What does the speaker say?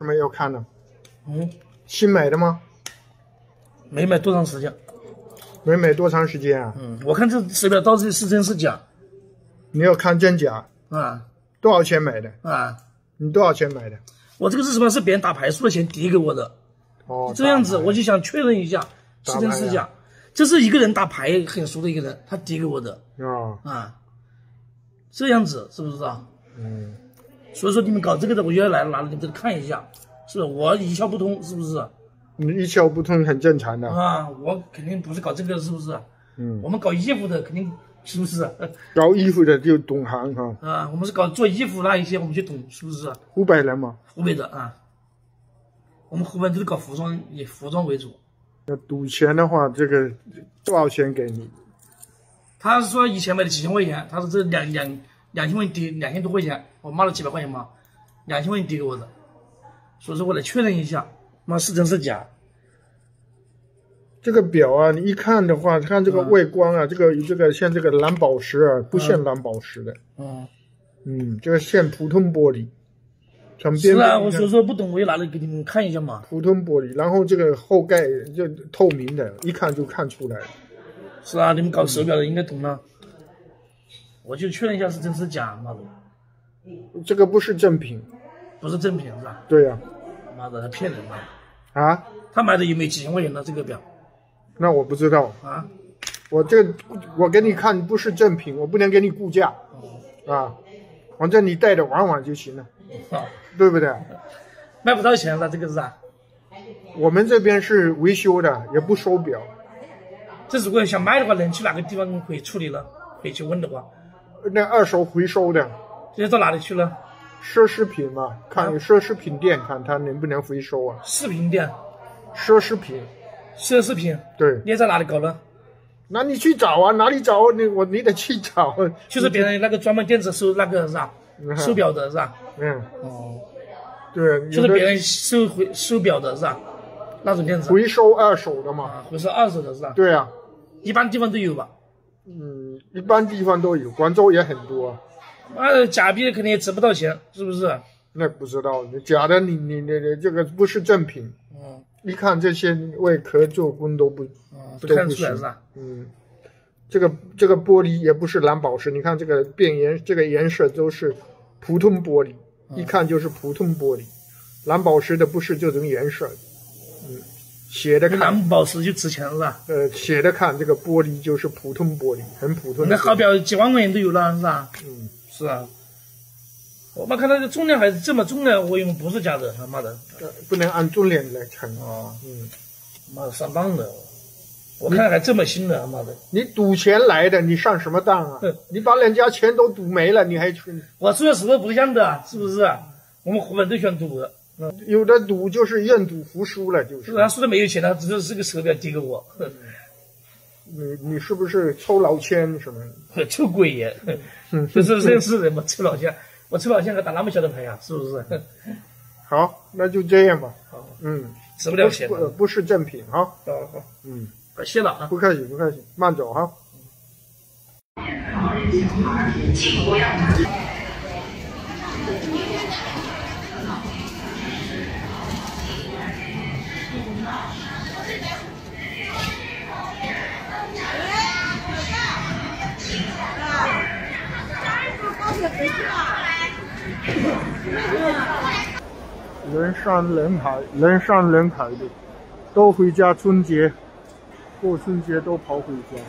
没有看呢？嗯，新买的吗？没买多长时间？没买多长时间啊？我看这手表到底是真是假你要看真假啊？多少钱买的？啊，你多少钱买的？我这个是什么？是别人打牌输了钱抵给我的。哦，这样子，我就想确认一下是真是假。这是一个人打牌很熟的一个人，他抵给我的。啊，这样子是不是啊？所以说你们搞这个的，我就要来拿你们这个看一下，是不是我一窍不通，是不是？你一窍不通很正常的啊，我肯定不是搞这个，是不是？我们搞衣服的肯定是不是？搞衣服的就懂行哈。啊，我们是搞做衣服那一些，我们就懂，是不是？湖北人嘛。湖北的啊，我们湖北都是搞服装，以服装为主。要赌钱的话，这个多少钱给你？他是说以前买的几千块钱，他说这两千块抵2000多块钱，我妈了几百块钱嘛，2000块钱抵给我的，所以说我来确认一下，妈是真是假？这个表啊，你一看的话，看这个外观啊，这个像这个蓝宝石啊，不像蓝宝石的。这个像普通玻璃。是啊，我所以说不懂，我也拿来给你们看一下嘛。普通玻璃，然后这个后盖就透明的，一看就看出来了。是啊，你们搞手表的应该懂了。我就确认一下是真是假，妈的。这个不是正品。不是正品是吧？对呀。妈的，他骗人嘛。啊？他买的有没有几千块钱的这个表？那我不知道啊。我给你看不是正品，我不能给你估价。啊，反正你戴着玩玩就行了。对不对？卖不到钱了，这个是啊。我们这边是维修的，也不收表。这如果想卖的话，能去哪个地方可以处理了？可以去问的话，那二手回收的。这些到哪里去了？奢侈品嘛，看奢侈品店，看它能不能回收啊？饰品店。奢侈品。奢侈品。对。你在哪里搞呢？那你去找啊，哪里找？你得去找。就是别人那个专门店子收那个是吧？收表的是吧？对，就是别人收表的是吧？那种店子。回收二手的嘛。回收二手的是吧？对啊。一般地方都有吧？一般地方都有，广州也很多。假币肯定也值不到钱，是不是？那不知道，你假的你这个不是正品。一看这些外壳做工都不看出来是吧？这个玻璃也不是蓝宝石，你看这个这个颜色都是普通玻璃，一看就是普通玻璃。蓝宝石的不是这种颜色。写的看蓝宝石就值钱是吧？写的看这个玻璃就是普通玻璃，很普通的。那好表几万块钱都有了是吧？是啊。我妈看它的重量还是这么重的，我以为不是假的，他妈的。不能按重量来称妈的上当的，我看还这么新的，他妈的。你赌钱来的，你上什么当啊？你把人家钱都赌没了，你还去？我说的石头不一样的，是不是？我们湖北都喜欢赌的。有的赌就是愿赌服输了，就是。他说的没有钱，他只是个手表递给我。你是不是抽老千什么？抽鬼爷！就是认识人嘛，抽老千。我抽老千还打那么小的牌呀，是不是？好，那就这样吧。值不了钱。不是正品哈。好。谢了啊。不客气，不客气，慢走哈。人山人海的，都回家春节，过春节都跑回家。